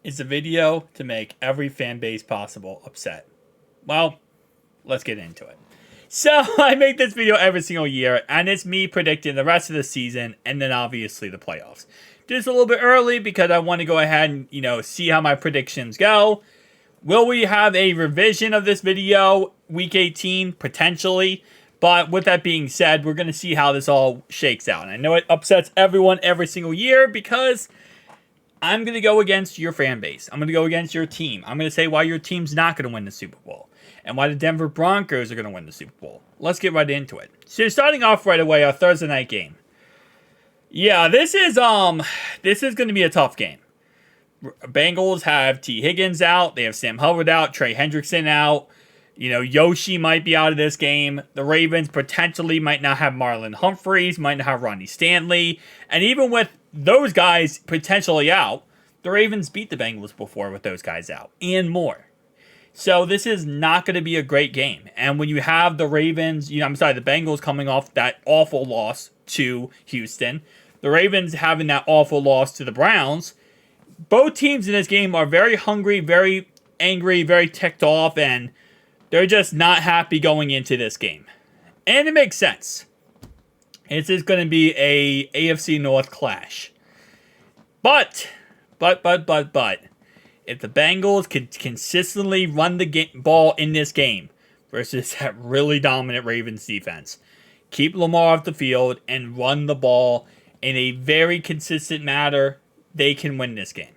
is a video to make every fan base possible upset. Well, let's get into it. So, I make this video every single year, and it's me predicting the rest of the season, and then obviously the playoffs. Just a little bit early because I want to go ahead and, see how my predictions go. Will we have a revision of this video week 18? Potentially. But with that being said, we're going to see how this all shakes out. And I know it upsets everyone every single year because I'm going to go against your fan base. I'm going to go against your team. I'm going to say why your team's not going to win the Super Bowl and why the Denver Broncos are going to win the Super Bowl. Let's get right into it. So starting off right away, our Thursday night game. Yeah, this is going to be a tough game. Bengals have T. Higgins out. They have Sam Hubbard out. Trey Hendrickson out. Yoshi might be out of this game. The Ravens potentially might not have Marlon Humphreys, might not have Ronnie Stanley. And even with those guys potentially out, the Ravens beat the Bengals before with those guys out and more. So this is not going to be a great game. And when you have the Ravens, the Bengals coming off that awful loss to Houston, the Ravens having that awful loss to the Browns, both teams in this game are very hungry, very angry, very ticked off, and they're just not happy going into this game. And it makes sense. This is going to be a AFC North clash. But, if the Bengals could consistently run the ball in this game versus that really dominant Ravens defense, keep Lamar off the field and run the ball in a very consistent manner, they can win this game.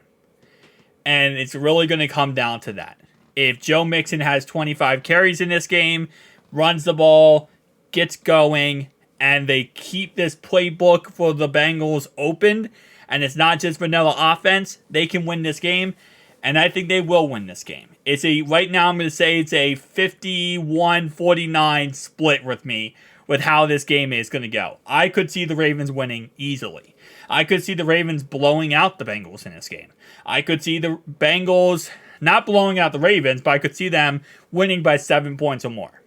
And it's really going to come down to that. If Joe Mixon has 25 carries in this game, runs the ball, gets going, and they keep this playbook for the Bengals open, and it's not just vanilla offense, they can win this game, and I think they will win this game. Right now I'm going to say it's a 51-49 split with me with how this game is going to go. I could see the Ravens winning easily. I could see the Ravens blowing out the Bengals in this game. I could see the Bengals not blowing out the Ravens, but I could see them winning by 7 points or more.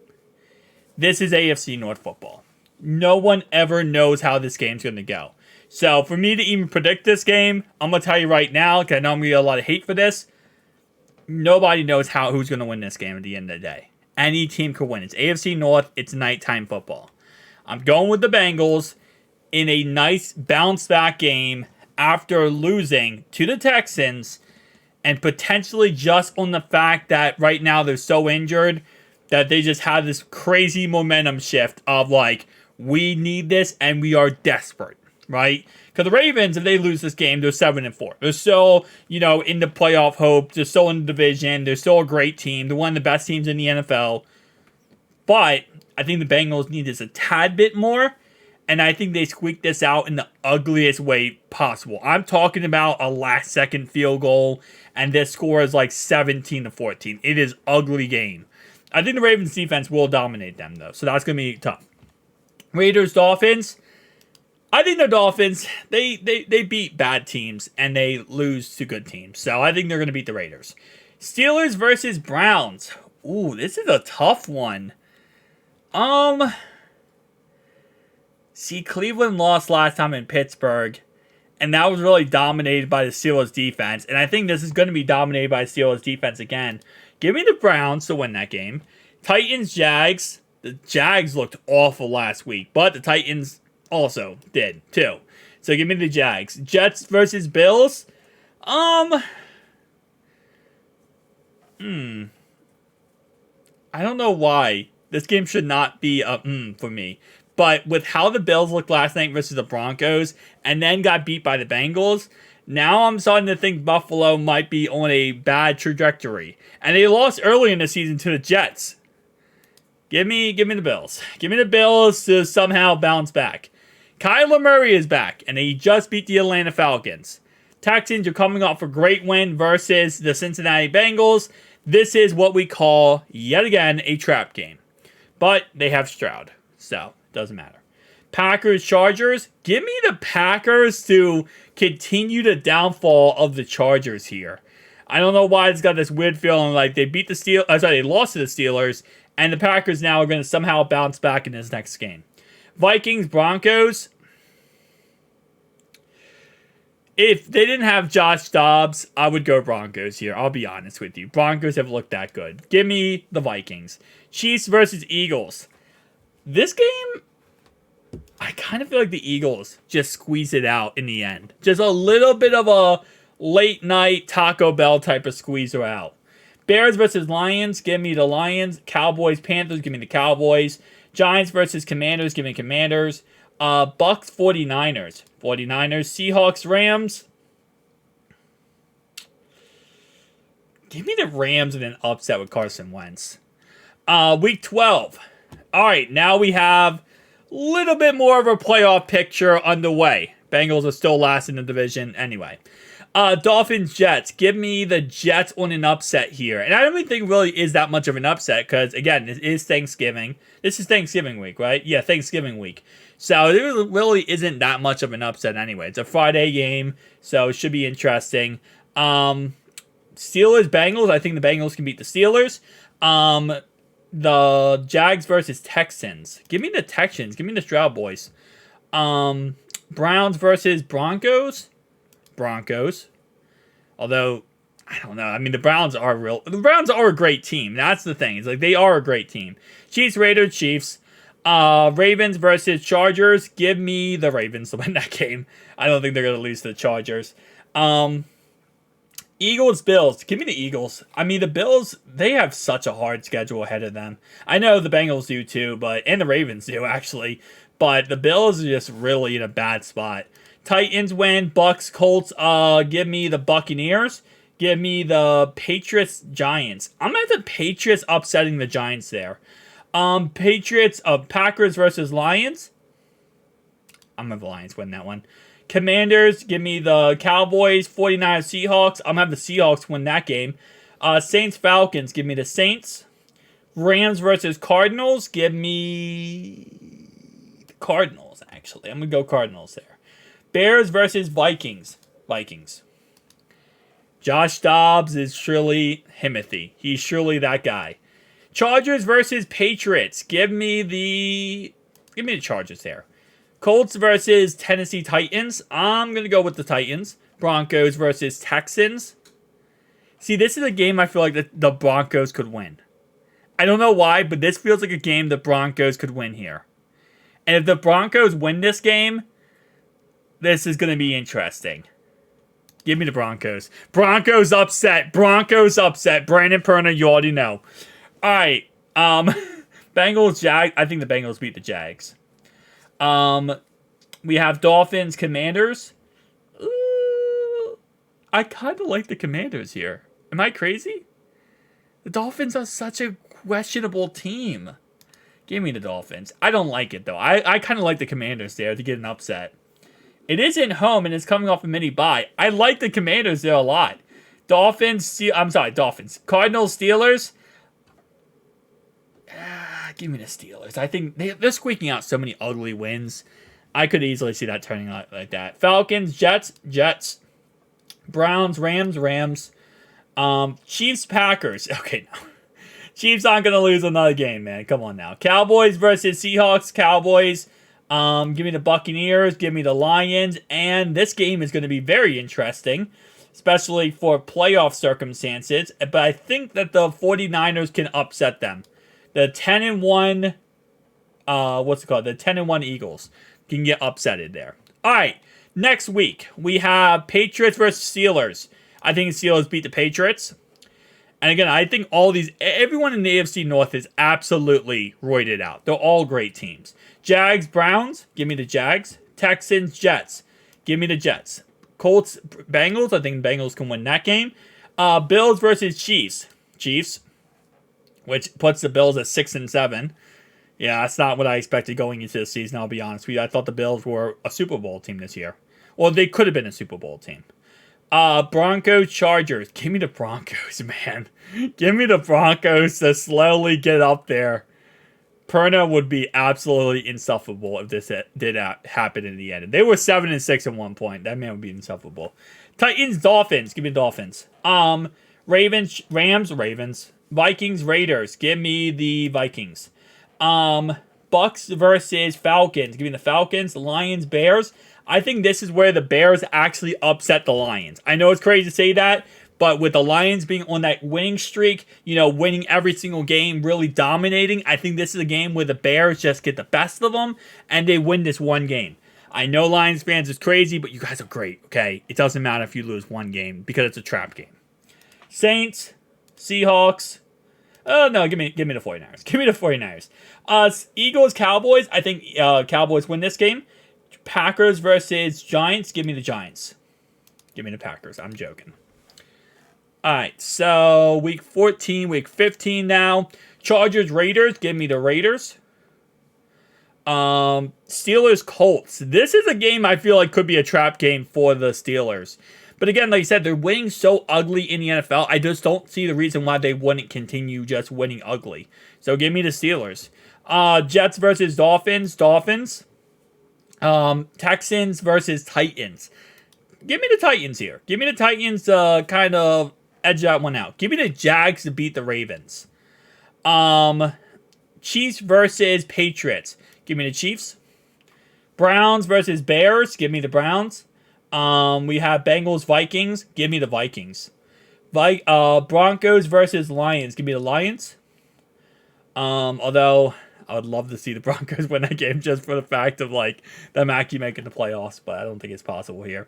This is AFC North football. No one ever knows how this game's going to go. So for me to even predict this game, I'm going to tell you right now, because I know I'm going to get a lot of hate for this, nobody knows who's going to win this game at the end of the day. Any team could win. It's AFC North. It's nighttime football. I'm going with the Bengals in a nice bounce-back game after losing to the Texans, and potentially just on the fact that right now they're so injured that they just have this crazy momentum shift of we need this and we are desperate, right? Because the Ravens, if they lose this game, they're 7-4. They're still, in the playoff hope. They're still in the division. They're still a great team. They're one of the best teams in the NFL. But I think the Bengals need this a tad bit more. And I think they squeaked this out in the ugliest way possible. I'm talking about a last-second field goal, and this score is 17-14. It is ugly game. I think the Ravens defense will dominate them, though, so that's going to be tough. Raiders, Dolphins. I think the Dolphins, they beat bad teams, and they lose to good teams. So I think they're going to beat the Raiders. Steelers versus Browns. Ooh, this is a tough one. See, Cleveland lost last time in Pittsburgh, and that was really dominated by the Steelers' defense. And I think this is going to be dominated by the Steelers' defense again. Give me the Browns to win that game. Titans, Jags. The Jags looked awful last week, but the Titans also did, too. So give me the Jags. Jets versus Bills. I don't know why. This game should not be a for me. But with how the Bills looked last night versus the Broncos and then got beat by the Bengals, now I'm starting to think Buffalo might be on a bad trajectory. And they lost early in the season to the Jets. Give me the Bills. Give me the Bills to somehow bounce back. Kyler Murray is back, and he just beat the Atlanta Falcons. Texans are coming off a great win versus the Cincinnati Bengals. This is what we call, yet again, a trap game. But they have Stroud, so doesn't matter. Packers, Chargers. Give me the Packers to continue the downfall of the Chargers here. I don't know why it's got this weird feeling like they beat the Steelers. They lost to the Steelers, and the Packers now are going to somehow bounce back in this next game. Vikings, Broncos. If they didn't have Josh Dobbs, I would go Broncos here. I'll be honest with you. Broncos have looked that good. Give me the Vikings. Chiefs versus Eagles. This game, I kind of feel like the Eagles just squeeze it out in the end. Just a little bit of a late night Taco Bell type of squeezer out. Bears versus Lions. Give me the Lions. Cowboys, Panthers. Give me the Cowboys. Giants versus Commanders. Give me Commanders. Bucks, 49ers. 49ers. Seahawks, Rams. Give me the Rams in an upset with Carson Wentz. Week 12. All right, now we have a little bit more of a playoff picture underway. Bengals are still last in the division anyway. Dolphins, Jets. Give me the Jets on an upset here. And I don't even think really is that much of an upset because, again, it is Thanksgiving. This is Thanksgiving week, right? Yeah, Thanksgiving week. So there really isn't that much of an upset anyway. It's a Friday game, so it should be interesting. Steelers, Bengals. I think the Bengals can beat the Steelers. The Jags versus Texans. Give me the Texans. Give me the Stroud boys. Browns versus Broncos. Broncos. Although, I don't know. I mean, the Browns are a great team. That's the thing. It's like they are a great team. Chiefs, Raiders, Chiefs. Ravens versus Chargers. Give me the Ravens to win that game. I don't think they're going to lose to the Chargers. Eagles, Bills. Give me the Eagles. I mean, the Bills, they have such a hard schedule ahead of them. I know the Bengals do too, and the Ravens do actually. But the Bills are just really in a bad spot. Titans win. Bucks, Colts. Give me the Buccaneers. Give me the Patriots, Giants. I'm going to have the Patriots upsetting the Giants there. Patriots, Packers versus Lions. I'm going to have the Lions win that one. Commanders, give me the Cowboys. 49ers, Seahawks. I'm going to have the Seahawks win that game. Saints, Falcons. Give me the Saints. Rams versus Cardinals. Give me the Cardinals, actually. I'm going to go Cardinals there. Bears versus Vikings. Vikings. Josh Dobbs is surely Himothy. He's surely that guy. Chargers versus Patriots. Give me the Chargers there. Colts versus Tennessee Titans. I'm going to go with the Titans. Broncos versus Texans. See, this is a game I feel like the Broncos could win. I don't know why, but this feels like a game the Broncos could win here. And if the Broncos win this game, this is going to be interesting. Give me the Broncos. Broncos upset. Broncos upset. Brandon Perna, you already know. All right. Bengals, Jags. I think the Bengals beat the Jags. We have Dolphins, Commanders. I kind of like the Commanders here. Am I crazy? The Dolphins are such a questionable team. Give me the Dolphins. I don't like it, though. I kind of like the Commanders there to get an upset. It is at home, and it's coming off a mini bye. I like the Commanders there a lot. Dolphins. Cardinals, Steelers. Give me the Steelers. I think they're squeaking out so many ugly wins. I could easily see that turning out like that. Falcons, Jets. Browns, Rams. Chiefs, Packers. Okay, no. Chiefs aren't going to lose another game, man. Come on now. Cowboys versus Seahawks. Cowboys. Give me the Buccaneers. Give me the Lions. And this game is going to be very interesting, especially for playoff circumstances. But I think that the 49ers can upset them. The 10-1, the 10-1 Eagles can get upsetted there. All right, next week we have Patriots versus Steelers. I think the Steelers beat the Patriots. And again, I think everyone in the AFC North is absolutely roided out. They're all great teams. Jags, Browns, give me the Jags. Texans, Jets, give me the Jets. Colts, Bengals, I think the Bengals can win that game. Bills versus Chiefs. Chiefs, which puts the Bills at 6-7. Yeah, that's not what I expected going into the season, I'll be honest with you. I thought the Bills were a Super Bowl team this year. Well, they could have been a Super Bowl team. Broncos, Chargers. Give me the Broncos, man. Give me the Broncos to slowly get up there. Perna would be absolutely insufferable if this did happen in the end. They were 7-6 at one point. That man would be insufferable. Titans, Dolphins. Give me the Dolphins. Ravens, Ravens. Vikings, Raiders. Give me the Vikings. Bucks versus Falcons. Give me the Falcons. Lions, Bears. I think this is where the Bears actually upset the Lions. I know it's crazy to say that, but with the Lions being on that winning streak, winning every single game, really dominating, I think this is a game where the Bears just get the best of them and they win this one game. I know Lions fans is crazy, but you guys are great, okay? It doesn't matter if you lose one game because it's a trap game. Saints, Seahawks. Oh, no, give me the 49ers. Give me the 49ers. Eagles, Cowboys. I think Cowboys win this game. Packers versus Giants. Give me the Giants. Give me the Packers. I'm joking. All right, so week 14, week 15 now. Chargers, Raiders. Give me the Raiders. Steelers, Colts. This is a game I feel like could be a trap game for the Steelers. But again, like I said, they're winning so ugly in the NFL. I just don't see the reason why they wouldn't continue just winning ugly. So give me the Steelers. Jets versus Dolphins. Dolphins. Texans versus Titans. Give me the Titans here. Give me the Titans kind of edge that one out. Give me the Jags to beat the Ravens. Chiefs versus Patriots. Give me the Chiefs. Browns versus Bears. Give me the Browns. We have Bengals, Vikings. Give me the Vikings. Broncos versus Lions. Give me the Lions. Although I would love to see the Broncos win that game just for the fact of them actually making the playoffs, but I don't think it's possible here.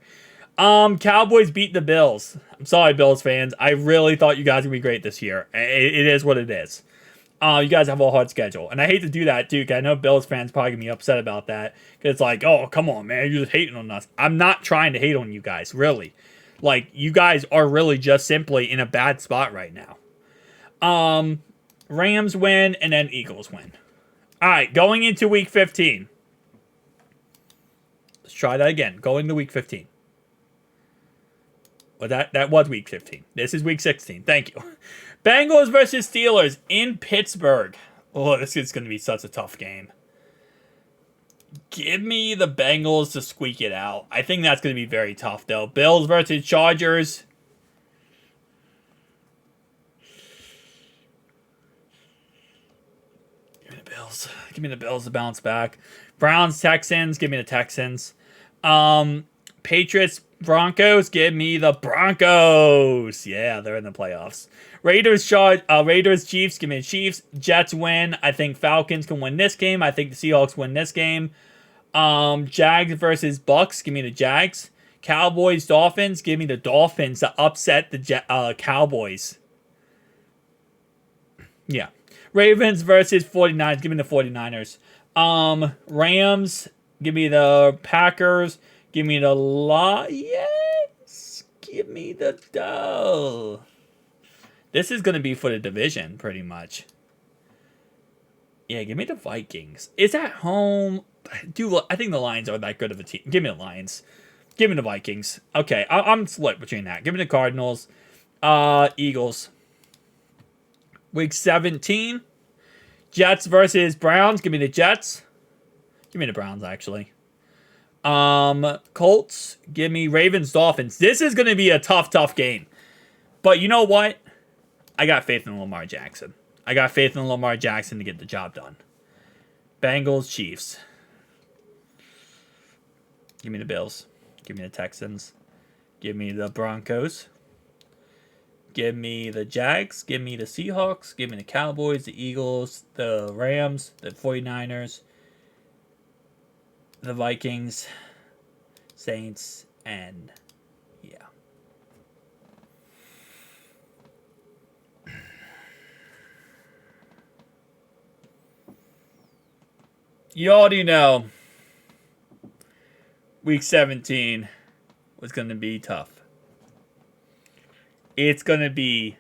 Cowboys beat the Bills. I'm sorry, Bills fans. I really thought you guys would be great this year. It is what it is. You guys have a hard schedule. And I hate to do that, too, because I know Bills fans probably going to be upset about that. Because it's like, oh, come on, man. You're just hating on us. I'm not trying to hate on you guys, really. You guys are really just simply in a bad spot right now. Rams win, and then Eagles win. All right, going into week 15. Let's try that again. Going to week 15. Well, that was week 15. This is week 16. Thank you. Bengals versus Steelers in Pittsburgh. Oh, this is going to be such a tough game. Give me the Bengals to squeak it out. I think that's going to be very tough, though. Bills versus Chargers. Give me the Bills. Give me the Bills to bounce back. Browns, Texans. Give me the Texans. Patriots, Broncos. Give me the Broncos. Yeah, they're in the playoffs. Raiders, Chiefs. Give me the Chiefs. Jets win. I think Falcons can win this game. I think the Seahawks win this game. Jags versus Bucks. Give me the Jags. Cowboys, Dolphins. Give me the Dolphins to upset the Cowboys. Yeah. Ravens versus 49ers. Give me the 49ers. Rams. Give me the Packers. Give me the Lions. Give me the Doe. This is going to be for the division, pretty much. Yeah, give me the Vikings. It's at home. Dude, I think the Lions are that good of a team. Give me the Lions. Give me the Vikings. Okay, I'm split between that. Give me the Cardinals. Eagles. Week 17. Jets versus Browns. Give me the Jets. Give me the Browns, actually. Colts. Give me Ravens, Dolphins. This is going to be a tough game. But you know what? I got faith in Lamar Jackson. I got faith in Lamar Jackson to get the job done. Bengals, Chiefs. Give me the Bills. Give me the Texans. Give me the Broncos. Give me the Jags. Give me the Seahawks. Give me the Cowboys, the Eagles, the Rams, the 49ers, the Vikings, Saints, and yeah. You already know week 17 was going to be tough. It's going to be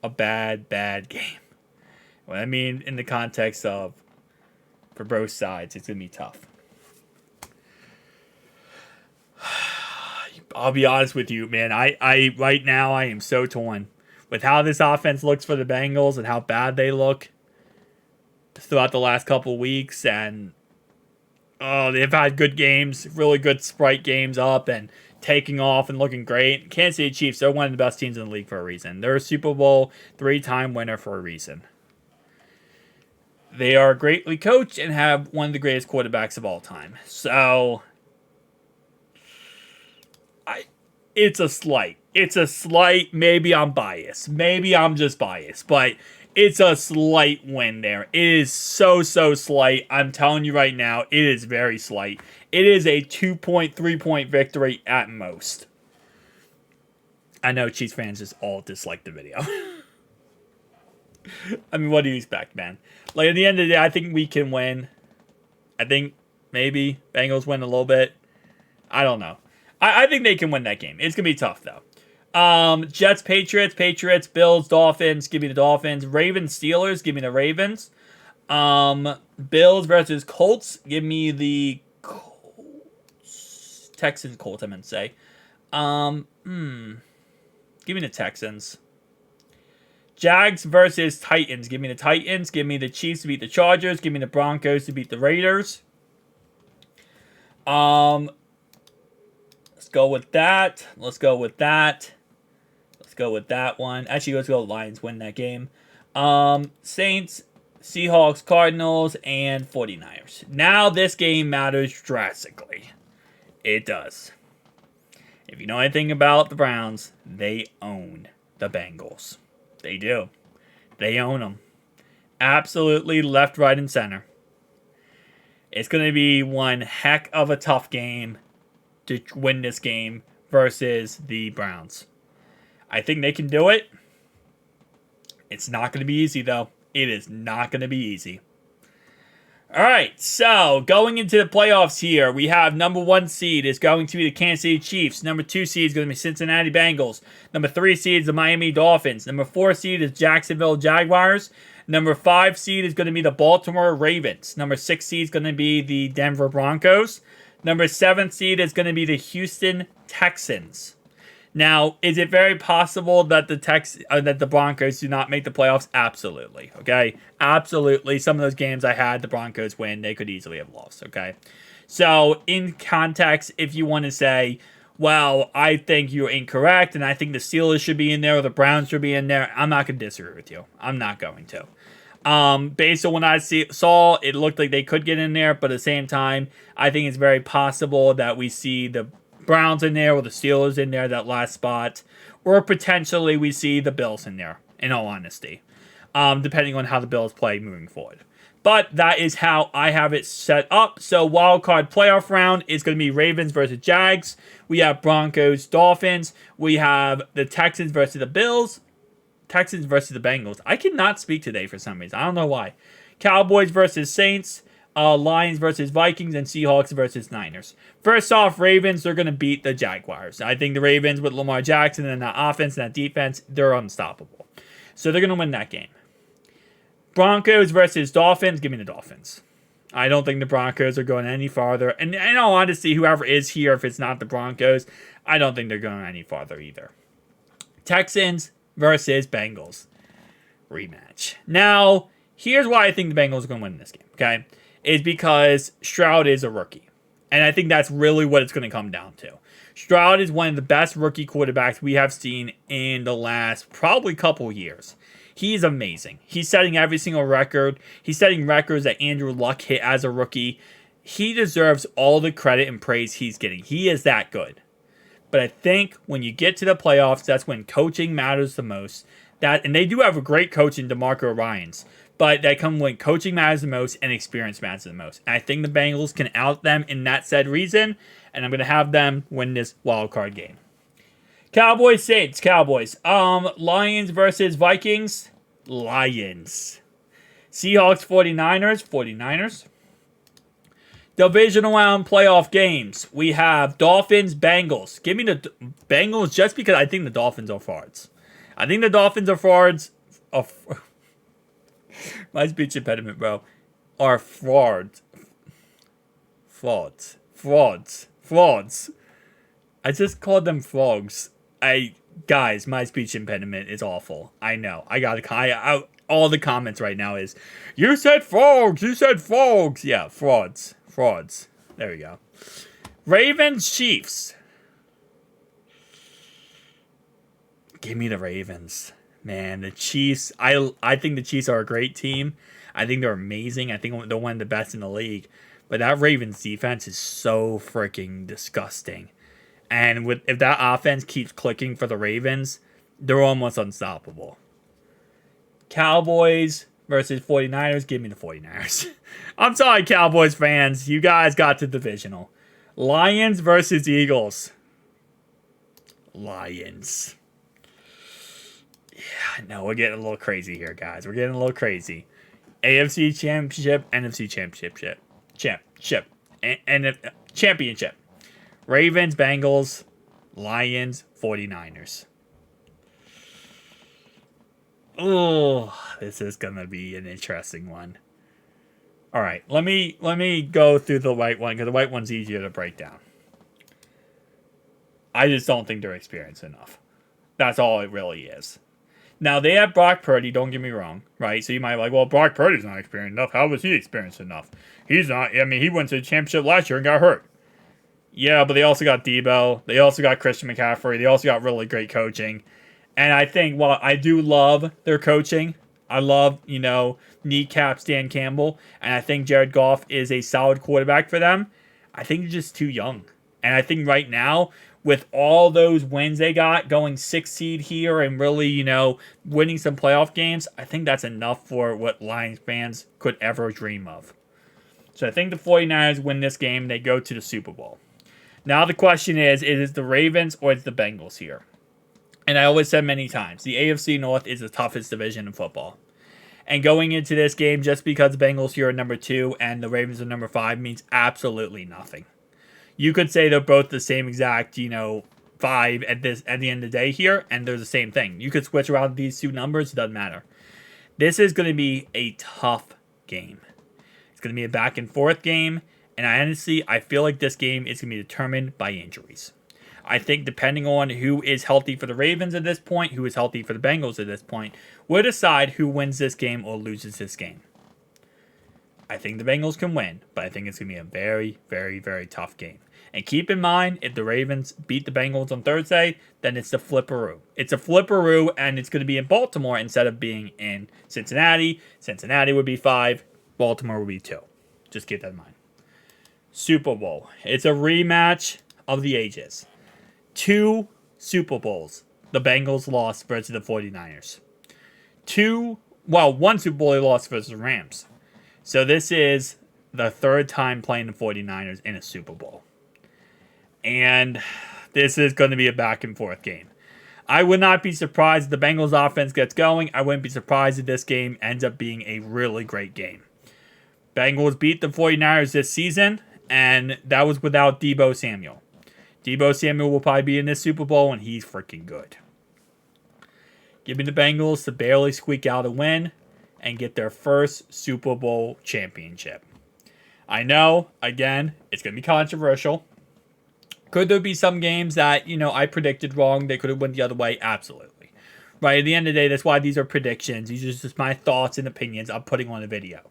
a bad game. Well, I mean, in the context of, for both sides, it's going to be tough. I'll be honest with you, man. I right now, I am so torn with how this offense looks for the Bengals and how bad they look throughout the last couple weeks, and they've had good games, really good Sprite games up and taking off and looking great. Kansas City Chiefs, they're one of the best teams in the league for a reason. They're a Super Bowl 3-time winner for a reason. They are greatly coached and have one of the greatest quarterbacks of all time. So, it's a slight. It's a slight. Maybe I'm biased. Maybe I'm just biased. But it's a slight win there. It is so slight. I'm telling you right now, it is very slight. It is a 2-point, 3-point victory at most. I know Chiefs fans just all dislike the video. I mean, what do you expect, man? Like, at the end of the day, I think we can win. I think maybe Bengals win a little bit. I don't know. I think they can win that game. It's going to be tough, though. Jets, Patriots, Bills, Dolphins. Give me the Dolphins. Ravens, Steelers. Give me the Ravens. Bills versus Colts. Give me the Colts. Texans, Colts, I meant to say. Give me the Texans. Jags versus Titans. Give me the Titans. Give me the Chiefs to beat the Chargers. Give me the Broncos to beat the Raiders. Let's go with that. Let's go with that one. Actually, let's go Lions win that game. Saints, Seahawks, Cardinals, and 49ers. Now this game matters drastically. It does. If you know anything about the Browns, they own the Bengals. They do. They own them. Absolutely left, right, and center. It's going to be one heck of a tough game to win this game versus the Browns. I think they can do it. It's not going to be easy, though. It is not going to be easy. All right, so going into the playoffs here, we have number 1 seed is going to be the Kansas City Chiefs. Number 2 seed is going to be Cincinnati Bengals. Number 3 seed is the Miami Dolphins. Number 4 seed is Jacksonville Jaguars. Number 5 seed is going to be the Baltimore Ravens. Number 6 seed is going to be the Denver Broncos. Number 7 seed is going to be the Houston Texans. Now, is it very possible that the Broncos do not make the playoffs? Absolutely. Okay, absolutely. Some of those games I had the Broncos win, they could easily have lost. Okay, so in context, if you want to say, well, I think you're incorrect, and I think the Steelers should be in there or the Browns should be in there, I'm not going to disagree with you. I'm not going to. Based on what I saw, it looked like they could get in there, but at the same time, I think it's very possible that we see the Browns in there or the Steelers in there, that last spot, or potentially we see the Bills in there, in all honesty, depending on how the Bills play moving forward. But that is how I have it set up. So wildcard playoff round is going to be Ravens versus Jags. We have Broncos, Dolphins. We have the Texans versus the Bills. Texans versus the Bengals. I cannot speak today for some reason. I don't know why. Cowboys versus Saints. Lions versus Vikings, and Seahawks versus Niners. First off, Ravens, they're going to beat the Jaguars. I think the Ravens with Lamar Jackson and that offense and that defense, they're unstoppable. So they're going to win that game. Broncos versus Dolphins, give me the Dolphins. I don't think the Broncos are going any farther. And in all honesty, whoever is here, if it's not the Broncos, I don't think they're going any farther either. Texans versus Bengals. Rematch. Now, here's why I think the Bengals are going to win this game, okay? Is because Stroud is a rookie. And I think that's really what it's going to come down to. Stroud is one of the best rookie quarterbacks we have seen in the last probably couple years. He's amazing. He's setting every single record. He's setting records that Andrew Luck hit as a rookie. He deserves all the credit and praise he's getting. He is that good. But I think when you get to the playoffs, that's when coaching matters the most. And they do have a great coach in DeMarco Ryans. But that comes when coaching matters the most and experience matters the most. And I think the Bengals can out them in that said reason. And I'm going to have them win this wild card game. Cowboys, Saints, Cowboys. Lions versus Vikings. Lions. Seahawks, 49ers. 49ers. Divisional round playoff games. We have Dolphins, Bengals. Give me the Bengals just because I think the Dolphins are frauds. I think the Dolphins are frauds. My speech impediment, bro. Are frauds. Frauds. I just called them frogs. Guys, my speech impediment is awful. I know. All the comments right now is, you said frogs. Yeah, frauds. There we go. Ravens, Chiefs. Give me the Ravens. Man, the Chiefs, I think the Chiefs are a great team. I think they're amazing. I think they're one of the best in the league. But that Ravens defense is so freaking disgusting. And if that offense keeps clicking for the Ravens, they're almost unstoppable. Cowboys versus 49ers. Give me the 49ers. I'm sorry, Cowboys fans. You guys got the divisional. Lions versus Eagles. Lions. Yeah, no, we're getting a little crazy here, guys. We're getting a little crazy. AFC Championship, NFC Championship. Championship. Ravens, Bengals, Lions, 49ers. Oh, this is going to be an interesting one. All right, let me go through the white one because the white one's easier to break down. I just don't think they're experienced enough. That's all it really is. Now, they have Brock Purdy, don't get me wrong, right? So you might be like, well, Brock Purdy's not experienced enough. How was he experienced enough? He's not. I mean, he went to the championship last year and got hurt. Yeah, but they also got Debo. They also got Christian McCaffrey. They also got really great coaching. And I think, while I do love their coaching, I love, kneecap Stan Campbell, and I think Jared Goff is a solid quarterback for them. I think they're just too young. And I think right now, with all those wins they got, going 6 seed here and really, winning some playoff games, I think that's enough for what Lions fans could ever dream of. So I think the 49ers win this game. They go to the Super Bowl. Now the question is it the Ravens or is the Bengals here? And I always said many times, the AFC North is the toughest division in football. And going into this game, just because the Bengals here are number 2 and the Ravens are number 5 means absolutely nothing. You could say they're both the same exact, 5 at the end of the day here, and they're the same thing. You could switch around these two numbers, it doesn't matter. This is going to be a tough game. It's going to be a back and forth game, and I feel like this game is going to be determined by injuries. I think depending on who is healthy for the Ravens at this point, who is healthy for the Bengals at this point, will decide who wins this game or loses this game. I think the Bengals can win, but I think it's going to be a very, very, very tough game. And keep in mind, if the Ravens beat the Bengals on Thursday, then it's the flipperoo. It's a flipperoo, and it's going to be in Baltimore instead of being in Cincinnati. Cincinnati would be 5. Baltimore would be 2. Just keep that in mind. Super Bowl. It's a rematch of the ages. 2 Super Bowls the Bengals lost versus the 49ers. 1 Super Bowl they lost versus the Rams. So this is the 3rd time playing the 49ers in a Super Bowl. And this is going to be a back and forth game. I would not be surprised if the Bengals offense gets going. I wouldn't be surprised if this game ends up being a really great game. Bengals beat the 49ers this season, and that was without Deebo Samuel. Deebo Samuel will probably be in this Super Bowl, and he's freaking good. Give me the Bengals to barely squeak out a win and get their first Super Bowl championship. I know, again, it's going to be controversial. Could there be some games that, I predicted wrong? They could have went the other way? Absolutely. Right, at the end of the day, that's why these are predictions. These are just my thoughts and opinions I'm putting on a video.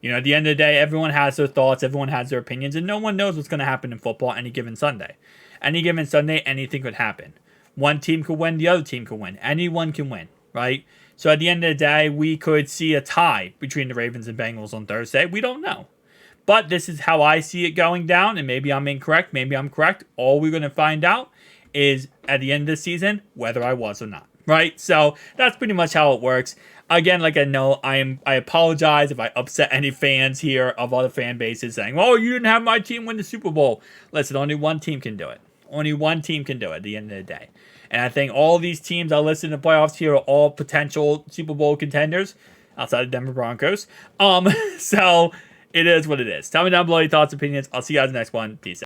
At the end of the day, everyone has their thoughts, everyone has their opinions, and no one knows what's going to happen in football any given Sunday. Any given Sunday, anything could happen. One team could win, the other team could win. Anyone can win, right? So at the end of the day, we could see a tie between the Ravens and Bengals on Thursday. We don't know. But this is how I see it going down, and maybe I'm incorrect, maybe I'm correct. All we're going to find out is at the end of the season whether I was or not, right? So that's pretty much how it works. Again, like I know, I apologize if I upset any fans here of other fan bases saying, "Oh, you didn't have my team win the Super Bowl." Listen, only one team can do it. Only one team can do it at the end of the day. And I think all these teams I listed in the playoffs here are all potential Super Bowl contenders outside of Denver Broncos. So it is what it is. Tell me down below your thoughts, opinions. I'll see you guys in the next one. Peace out.